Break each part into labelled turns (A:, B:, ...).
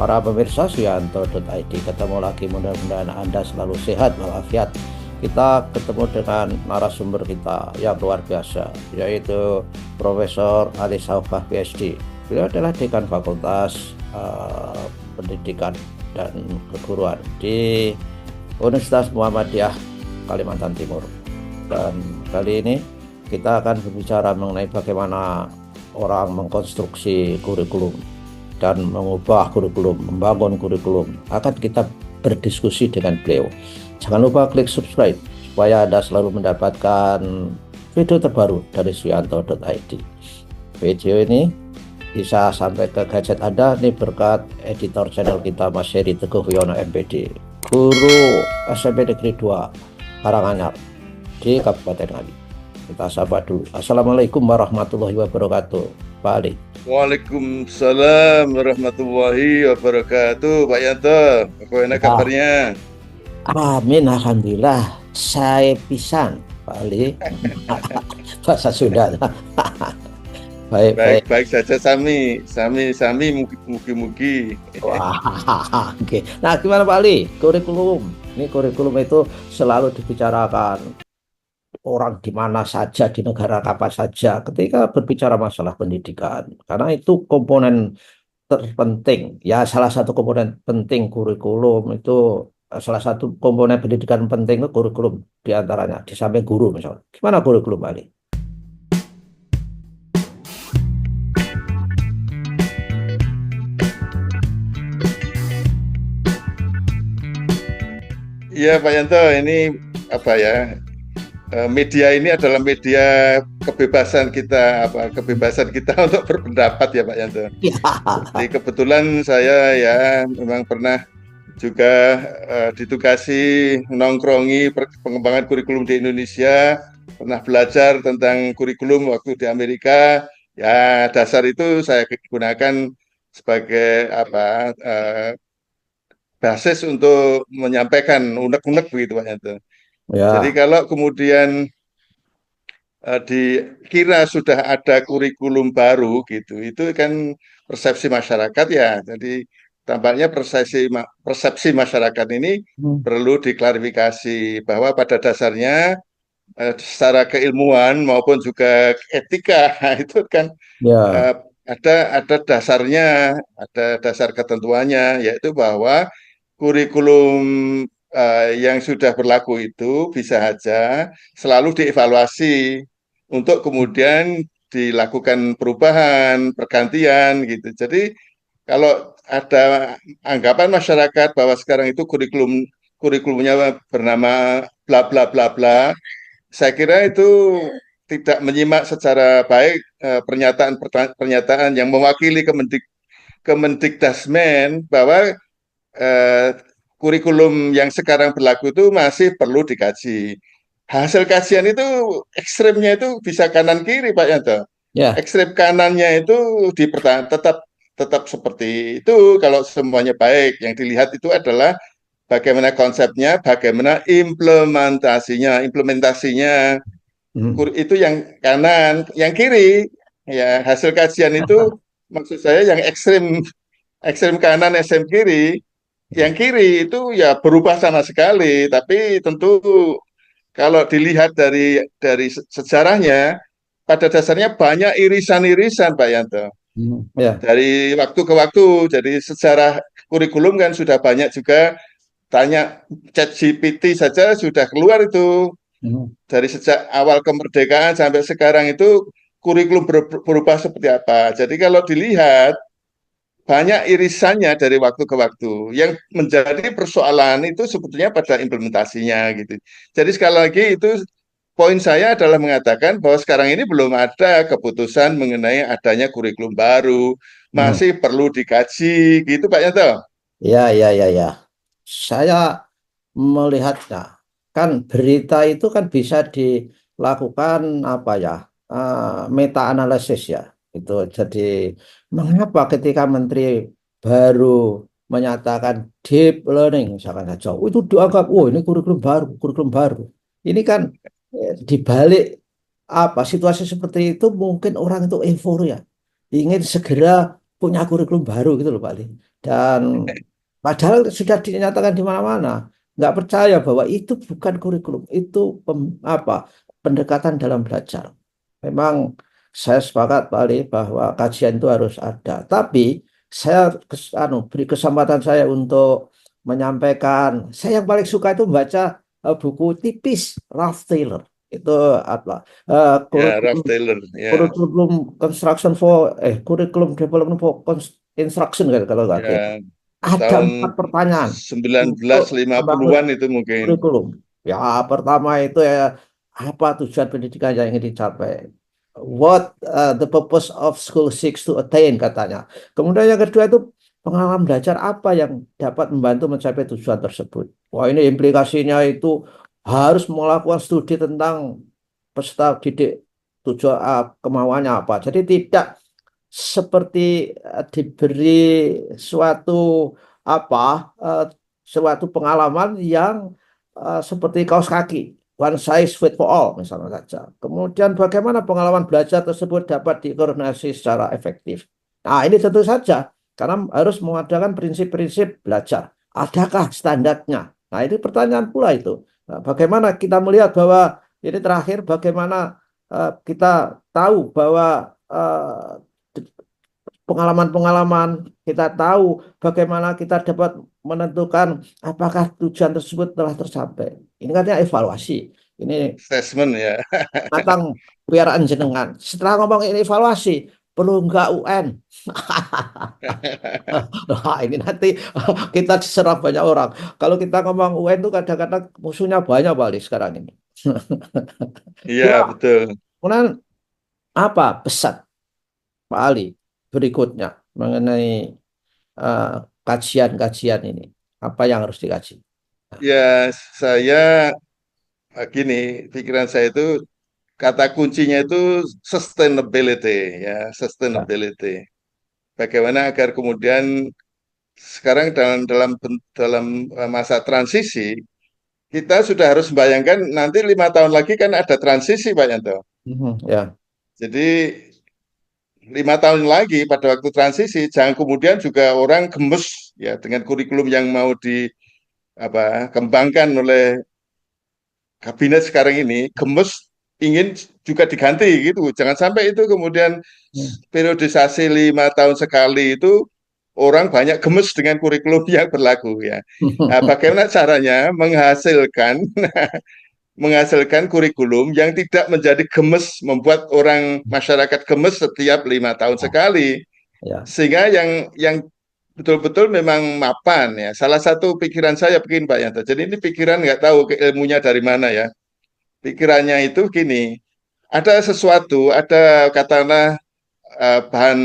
A: para pemirsa Suyanto.id. Ketemu lagi, mudah-mudahan Anda selalu sehat walafiat. Kita ketemu dengan narasumber kita yang luar biasa, yaitu Profesor Ali Saufah PhD. Beliau adalah Dekan Fakultas Pendidikan dan Keguruan di Universitas Muhammadiyah Kalimantan Timur. Dan kali ini kita akan berbicara mengenai bagaimana orang mengkonstruksi kurikulum dan mengubah kurikulum, membangun kurikulum. Akan kita berdiskusi dengan beliau. Jangan lupa klik subscribe supaya Anda selalu mendapatkan video terbaru dari Suyanto.id. Video ini bisa sampai ke gadget Anda ini berkat editor channel kita, Mas Heri Teguh Wiono MPD, guru SMP Negeri 2 Karanganyar di Kabupaten Ngawi. Kita sapa dulu. Assalamualaikum warahmatullahi wabarakatuh, Pak Ali.
B: Waalaikumsalam warahmatullahi wabarakatuh, Pak Yanto. Bagaimana kabarnya?
A: Amin, alhamdulillah. Saya pisan, Pak Ali. Bahasa Sunda.
B: Baik saja, sami, mugi-mugi.
A: Wah, oke. Nah, gimana Pak Ali? Kurikulum. Ini kurikulum itu selalu dibicarakan orang di mana saja, di negara apa saja, ketika berbicara masalah pendidikan. Karena itu komponen terpenting. Ya, salah satu komponen penting kurikulum itu, salah satu komponen pendidikan penting itu kurikulum diantaranya, di samping guru misalnya. Gimana kurikulum, Pak Ali?
B: Iya, Pak Yanto, ini apa ya? Media ini adalah media kebebasan kita, kebebasan kita untuk berpendapat ya, Pak Yanto.
A: Ya.
B: Jadi kebetulan saya ya memang pernah juga ditugasi nongkrongi pengembangan kurikulum di Indonesia, pernah belajar tentang kurikulum waktu di Amerika. Ya, dasar itu saya gunakan sebagai basis untuk menyampaikan unek-unek begitu Pak Yanto. Jadi
A: Ya.
B: kalau kemudian dikira sudah ada kurikulum baru gitu, itu kan persepsi masyarakat ya. Jadi tampaknya persepsi masyarakat ini perlu diklarifikasi bahwa pada dasarnya secara keilmuan maupun juga etika itu kan
A: Ya.
B: ada dasarnya, ada dasar ketentuannya, yaitu bahwa kurikulum yang sudah berlaku itu bisa saja selalu dievaluasi untuk kemudian dilakukan perubahan, pergantian gitu. Jadi kalau ada anggapan masyarakat bahwa sekarang itu kurikulumnya bernama bla bla bla bla, saya kira itu tidak menyimak secara baik pernyataan yang mewakili Kemendikbudrismen bahwa eh, kurikulum yang sekarang berlaku itu masih perlu dikaji. Hasil kajian itu ekstremnya itu bisa kanan kiri Pak Yanto.
A: Ya.
B: Ekstrem kanannya itu tetap seperti itu kalau semuanya baik. Yang dilihat itu adalah bagaimana konsepnya, bagaimana implementasinya itu yang kanan, yang kiri ya hasil kajian itu maksud saya yang ekstrem kanan, ekstrem kiri, yang kiri itu ya berubah sama sekali. Tapi tentu kalau dilihat dari sejarahnya, pada dasarnya banyak irisan-irisan, Pak Yanto.
A: Ya.
B: Dari waktu ke waktu, jadi sejarah kurikulum kan sudah banyak juga. Tanya ChatGPT saja sudah keluar itu dari sejak awal kemerdekaan sampai sekarang itu kurikulum berubah seperti apa. Jadi kalau dilihat banyak irisannya dari waktu ke waktu. Yang menjadi persoalan itu sebetulnya pada implementasinya gitu. Jadi sekali lagi itu poin saya adalah mengatakan bahwa sekarang ini belum ada keputusan mengenai adanya kurikulum baru, masih perlu dikaji gitu Pak Yanto.
A: Ya, ya, ya, ya. Saya melihatnya, kan berita itu kan bisa dilakukan apa ya, meta analisis ya. Itu jadi mengapa ketika menteri baru menyatakan deep learning misalkan saja, oh, itu dianggap, oh ini kurikulum baru, kurikulum baru. Ini kan dibalik apa situasi seperti itu mungkin orang itu euforia, ingin segera punya kurikulum baru gitu loh Pak Ali. Dan padahal sudah dinyatakan di mana-mana. Nggak percaya bahwa itu bukan kurikulum, itu pendekatan dalam belajar. Memang saya sepakat Pak Ali bahwa kajian itu harus ada. Tapi saya beri kesempatan saya untuk menyampaikan. Saya yang paling suka itu membaca buku tipis Ralph Taylor. Itu apa?
B: Ya,
A: Kurikulum
B: Ralph Taylor, ya,
A: kurikulum construction for kurikulum development for instruction kan kalau nggak gitu.
B: ya,
A: Ada
B: tahun
A: 4 pertanyaan untuk
B: 1950-an
A: membangun
B: itu mungkin.
A: kurikulum. Ya, pertama itu ya apa tujuan pendidikan yang ingin dicapai? What the purpose of school seeks to attain katanya. Kemudian yang kedua itu pengalaman belajar apa yang dapat membantu mencapai tujuan tersebut. Wah, ini implikasinya itu harus melakukan studi tentang peserta didik tujuan kemauannya apa. Jadi tidak seperti diberi suatu apa eh, suatu pengalaman yang seperti kaos kaki, one size fit for all misalnya saja. Kemudian bagaimana pengalaman belajar tersebut dapat dikoordinasi secara efektif. Nah, ini tentu saja karena harus mengadakan prinsip-prinsip belajar. Adakah standarnya? Nah, ini pertanyaan pula itu. Nah, bagaimana kita melihat bahwa ini terakhir bagaimana kita tahu bahwa pengalaman-pengalaman, kita tahu bagaimana kita dapat menentukan apakah tujuan tersebut telah tercapai. Ini katanya evaluasi. Ini
B: Assessment, ya.
A: matang piaraan jenengan. Setelah ngomong ini evaluasi, perlu nggak UN? Nah, ini nanti kita diserang banyak orang. Kalau kita ngomong UN itu kadang-kadang musuhnya banyak kali sekarang ini.
B: Iya,
A: Ya,
B: betul.
A: kemudian apa pesan Pak Ali berikutnya mengenai eh, kajian-kajian ini? Apa yang harus dikaji?
B: Ya, saya gini, pikiran saya itu kata kuncinya itu sustainability, ya,
A: Ya.
B: sustainability. Bagaimana agar kemudian sekarang dalam masa transisi kita sudah harus membayangkan nanti 5 tahun lagi kan ada transisi Pak Yanto.
A: Ya.
B: Jadi 5 tahun lagi pada waktu transisi jangan kemudian juga orang gemes ya dengan kurikulum yang mau di apa kembangkan oleh kabinet sekarang ini gemes ingin juga diganti gitu. Jangan sampai itu kemudian periodisasi 5 tahun sekali itu orang banyak gemes dengan kurikulum yang berlaku ya. Nah, bagaimana caranya menghasilkan kurikulum yang tidak menjadi gemes, membuat orang masyarakat gemes setiap 5 tahun sekali,
A: Ya.
B: sehingga yang betul-betul memang mapan ya. Salah satu pikiran saya begini Pak Yanto. Jadi ini pikiran nggak tahu ilmunya dari mana ya. Pikirannya itu gini, ada sesuatu, ada katakanlah bahan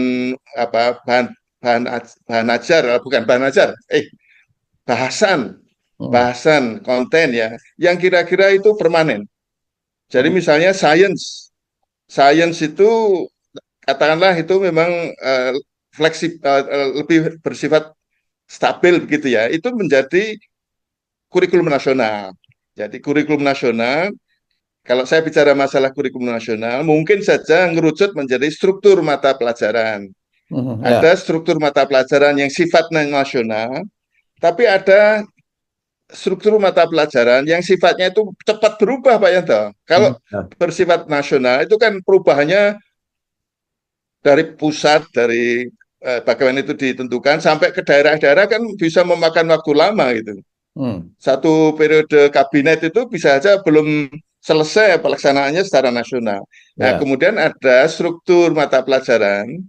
B: apa bahan ajar, bukan bahan ajar, bahasan
A: Hmm.
B: bahasan konten ya, yang kira-kira itu permanen. Jadi
A: Hmm.
B: misalnya sains itu katakanlah itu memang lebih bersifat stabil begitu ya. Itu menjadi kurikulum nasional. Jadi kurikulum nasional, kalau saya bicara masalah kurikulum nasional, mungkin saja ngerucut menjadi struktur mata pelajaran.
A: Ya.
B: Ada struktur mata pelajaran yang sifatnya nasional, tapi ada struktur mata pelajaran yang sifatnya itu cepat berubah Pak Yanto. Kalau
A: Ya.
B: bersifat nasional itu kan perubahannya dari pusat, dari bagaimana itu ditentukan sampai ke daerah-daerah kan bisa memakan waktu lama gitu.
A: Hmm.
B: Satu periode kabinet itu bisa saja belum selesai pelaksanaannya secara nasional. Nah,
A: Ya.
B: kemudian ada struktur mata pelajaran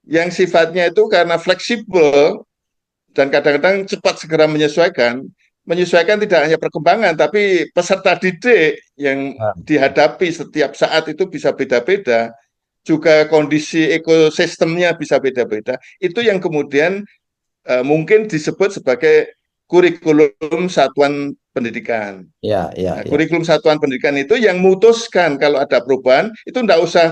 B: yang sifatnya itu karena fleksibel dan kadang-kadang cepat segera menyesuaikan tidak hanya perkembangan, tapi peserta didik yang
A: Ya.
B: dihadapi setiap saat itu bisa beda-beda, juga kondisi ekosistemnya bisa beda-beda. Itu yang kemudian mungkin disebut sebagai kurikulum satuan pendidikan.
A: Ya. Ya.
B: Nah,
A: Ya.
B: kurikulum satuan pendidikan itu yang memutuskan kalau ada perubahan, itu tidak usah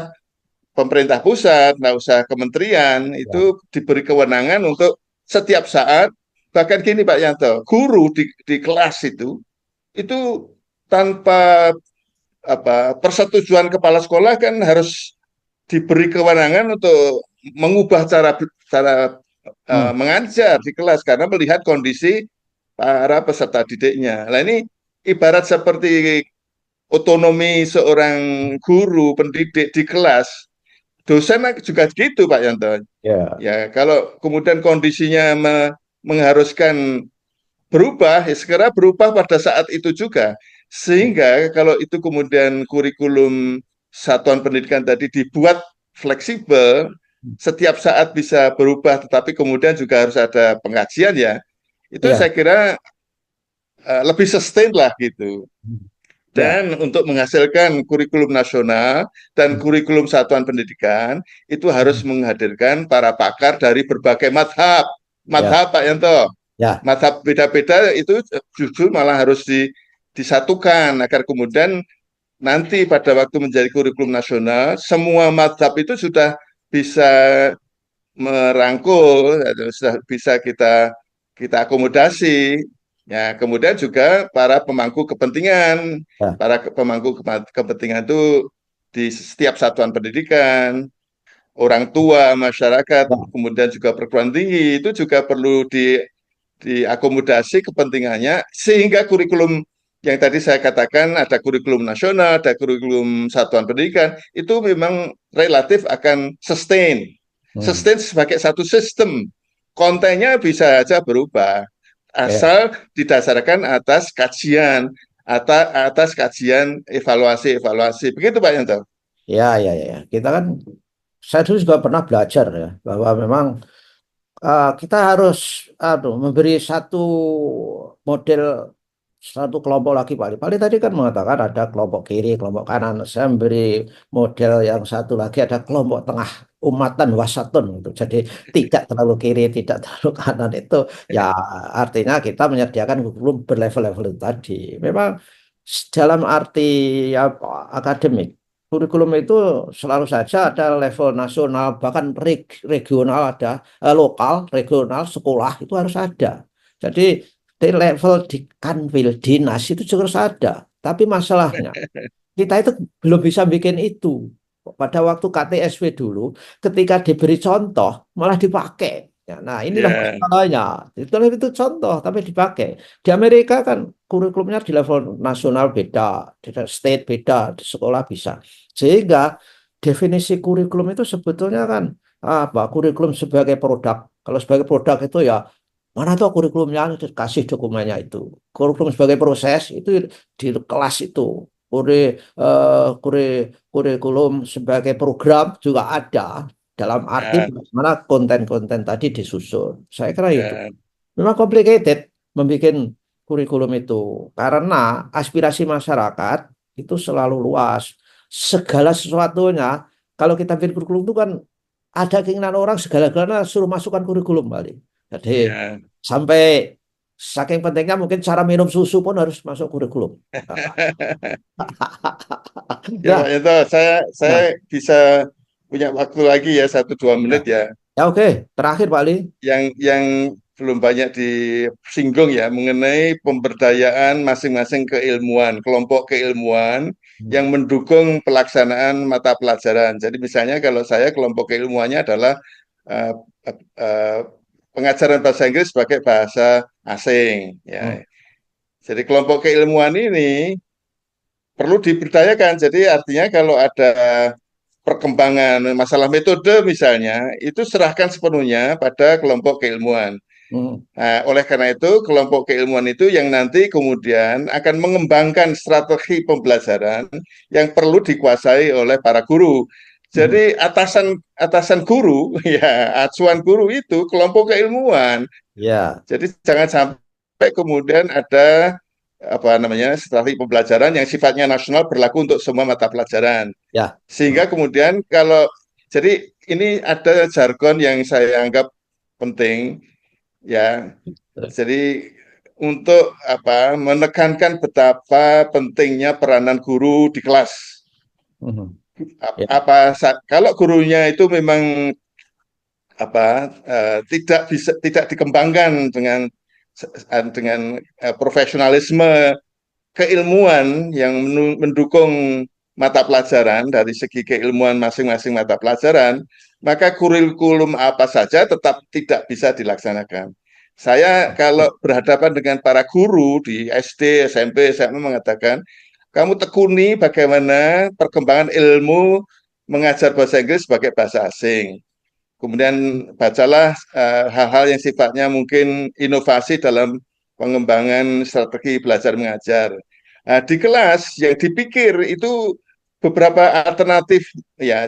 B: pemerintah pusat, tidak usah kementerian,
A: Ya.
B: itu diberi kewenangan untuk setiap saat. Bahkan gini Pak Yanto, guru di kelas itu tanpa persetujuan kepala sekolah kan harus diberi kewenangan untuk mengubah cara mengajar di kelas karena melihat kondisi para peserta didiknya. Nah ini ibarat seperti otonomi seorang guru pendidik di kelas, dosen juga gitu Pak Yanto.
A: Ya,
B: Ya kalau kemudian kondisinya mengharuskan berubah, ya segera berubah pada saat itu juga. Sehingga kalau itu kemudian kurikulum satuan pendidikan tadi dibuat fleksibel, setiap saat bisa berubah, tetapi kemudian juga harus ada pengajian ya. Itu
A: ya,
B: saya kira lebih sustain lah gitu.
A: ya,
B: Dan untuk menghasilkan kurikulum nasional dan kurikulum satuan pendidikan, itu harus menghadirkan para pakar dari berbagai madhab.
A: ya,
B: Madhab Pak Yanto,
A: ya,
B: madhab beda-beda itu justru malah harus disatukan agar kemudian nanti pada waktu menjadi kurikulum nasional, semua madhab itu sudah bisa merangkul, sudah bisa kita akomodasi. Ya, kemudian juga para pemangku kepentingan,
A: ya,
B: kepentingan itu di setiap satuan pendidikan, orang tua, masyarakat,
A: ya.
B: kemudian juga perguruan tinggi itu juga perlu diakomodasi kepentingannya sehingga kurikulum yang tadi saya katakan ada kurikulum nasional, ada kurikulum satuan pendidikan itu memang relatif akan sustain.
A: Hmm.
B: Sustain sebagai satu sistem. Kontennya bisa saja berubah
A: Ya,
B: asal didasarkan atas kajian atas kajian evaluasi. Begitu Pak Yanto.
A: ya, ya, ya. Kita kan, saya dulu juga pernah belajar ya, bahwa memang kita harus memberi satu model, satu kelompok lagi. Pak Ali tadi kan mengatakan ada kelompok kiri, kelompok kanan. Saya memberi model yang satu lagi, ada kelompok tengah, umatan wasatun gitu. Jadi tidak terlalu kiri, tidak terlalu kanan itu ya, artinya kita menyediakan kurikulum berlevel-level itu tadi. Memang dalam arti apa, akademik, kurikulum itu selalu saja ada level nasional, bahkan regional ada, lokal, regional, sekolah itu harus ada. Jadi di level di kanwil, dinas itu juga harus ada. Tapi masalahnya kita itu belum bisa bikin itu. Pada waktu KTSW dulu, ketika diberi contoh malah dipakai. Ya, nah, inilah
B: Ya,
A: masalahnya. Itu contoh tapi dipakai. Di Amerika kan kurikulumnya di level nasional beda, di state beda, di sekolah bisa. Sehingga definisi kurikulum itu sebetulnya kan apa? Kurikulum sebagai produk. Kalau sebagai produk itu ya, mana tuh kurikulumnya, kasih dokumennya itu. Kurikulum sebagai proses itu di kelas itu. Kuri, kuri, kurikulum sebagai program juga ada, dalam arti
B: ya,
A: bagaimana konten-konten tadi disusun. Saya kira itu.
B: ya.
A: Memang complicated membuat kurikulum itu karena aspirasi masyarakat itu selalu luas. Segala sesuatunya, kalau kita bikin kurikulum itu kan ada keinginan orang segala-galanya suruh masukkan kurikulum balik. Jadi
B: Ya.
A: sampai saking pentingnya mungkin cara minum susu pun harus masuk kurikulum.
B: Ya Pak
A: Ya,
B: Yanto, saya
A: ya,
B: bisa punya waktu lagi ya 1-2 menit
A: ya.
B: ya,
A: Ya, oke. Terakhir Pak Ali.
B: yang belum banyak disinggung ya mengenai pemberdayaan masing-masing keilmuan, kelompok keilmuan
A: Hmm.
B: yang mendukung pelaksanaan mata pelajaran. Jadi misalnya kalau saya kelompok keilmuannya adalah eh, eh, pengajaran bahasa Inggris sebagai bahasa asing.
A: Hmm.
B: Ya, jadi kelompok keilmuan ini perlu diberdayakan. Jadi artinya kalau ada perkembangan masalah metode misalnya, itu serahkan sepenuhnya pada kelompok keilmuan.
A: Hmm.
B: Nah, oleh karena itu, kelompok keilmuan itu yang nanti kemudian akan mengembangkan strategi pembelajaran yang perlu dikuasai oleh para guru.
A: Hmm.
B: Jadi atasan atasan guru, ya acuan guru itu kelompok keilmuan.
A: Ya,
B: Jadi jangan sampai kemudian ada apa namanya strategi pembelajaran yang sifatnya nasional berlaku untuk semua mata pelajaran.
A: ya. Hmm.
B: Sehingga kemudian jadi ini ada jargon yang saya anggap penting ya. Jadi untuk apa menekankan betapa pentingnya peranan guru di kelas.
A: Hmm. Ya,
B: Kalau gurunya itu memang apa tidak dikembangkan dengan profesionalisme keilmuan yang mendukung mata pelajaran, dari segi keilmuan masing-masing mata pelajaran, maka kurikulum apa saja tetap tidak bisa dilaksanakan. Saya kalau berhadapan dengan para guru di SD, SMP, SMA mengatakan, kamu tekuni bagaimana perkembangan ilmu mengajar bahasa Inggris sebagai bahasa asing. Kemudian bacalah hal-hal yang sifatnya mungkin inovasi dalam pengembangan strategi belajar mengajar. Nah, di kelas yang dipikir itu beberapa alternatif ya,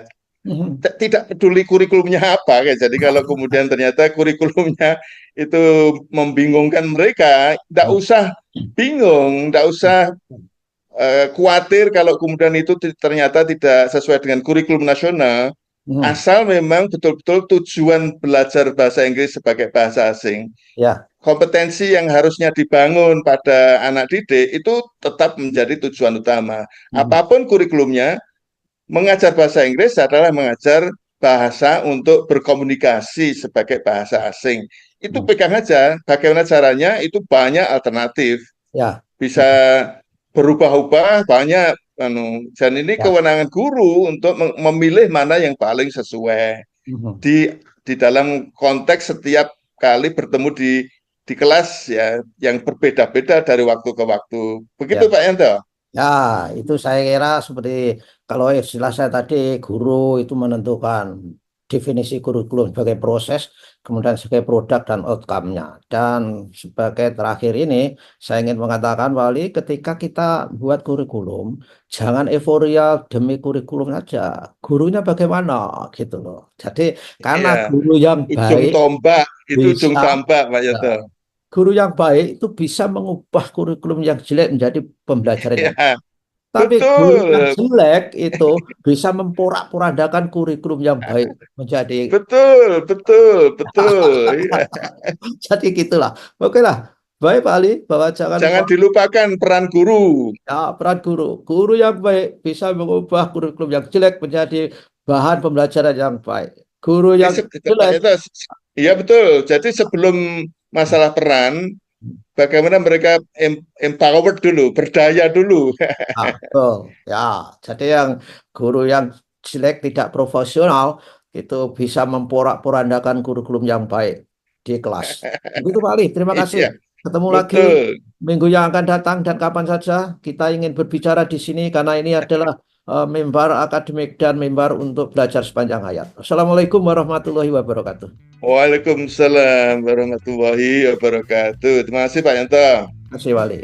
B: tidak peduli kurikulumnya apa ya. Jadi kalau kemudian ternyata kurikulumnya itu membingungkan mereka, tidak usah bingung, tidak usah khawatir kalau kemudian itu ternyata tidak sesuai dengan kurikulum nasional. Asal memang betul-betul tujuan belajar bahasa Inggris sebagai bahasa asing,
A: Ya.
B: kompetensi yang harusnya dibangun pada anak didik itu tetap menjadi tujuan utama. Apapun kurikulumnya, mengajar bahasa Inggris adalah mengajar bahasa untuk berkomunikasi sebagai bahasa asing. Itu pegang aja, bagaimana caranya itu banyak alternatif.
A: Ya.
B: Bisa berubah-ubah banyak. Dan ini
A: Ya.
B: kewenangan guru untuk memilih mana yang paling sesuai di dalam konteks setiap kali bertemu di kelas ya yang berbeda-beda dari waktu ke waktu. Begitu
A: Ya.
B: Pak Yanto?
A: Ya, itu saya kira seperti kalau istilah saya tadi, guru itu menentukan definisi kurikulum sebagai proses, kemudian sebagai produk dan outcome-nya. Dan sebagai terakhir ini, saya ingin mengatakan, Wali, ketika kita buat kurikulum, jangan euforia demi kurikulum saja. Gurunya bagaimana, gitu loh. Jadi, karena
B: Iya,
A: guru yang
B: ujung
A: baik
B: tombak itu ujung
A: bisa,
B: tombak Pak
A: ya,
B: Yanto.
A: guru yang baik itu bisa mengubah kurikulum yang jelek menjadi pembelajaran yang.
B: Ya,
A: Tapi guru yang
B: betul,
A: jelek itu bisa memporak-porandakan kurikulum yang baik menjadi.
B: betul, betul, betul. Iya.
A: Jadi gitulah. Oke lah. Baik Pak Ali, bahwa jangan lupa
B: Jangan dilupakan peran guru.
A: ya, peran guru. Guru yang baik bisa mengubah kurikulum yang jelek menjadi bahan pembelajaran yang baik. Guru yang
B: Pak
A: jelek,
B: Yanto, iya betul. Jadi sebelum masalah peran, bagaimana mereka empowered dulu, berdaya dulu.
A: betul. Ya, jadi yang guru yang jelek tidak profesional itu bisa memporak-porandakan kurikulum yang baik di kelas. Begitu Pak Ali, terima kasih.
B: Iya,
A: Ketemu lagi
B: betul.
A: minggu yang akan datang dan kapan saja kita ingin berbicara di sini karena ini adalah mimbar akademik dan mimbar untuk belajar sepanjang hayat. Assalamualaikum warahmatullahi wabarakatuh.
B: Waalaikumsalam warahmatullahi wabarakatuh. Terima kasih Pak Yanto.
A: Terima kasih Wali.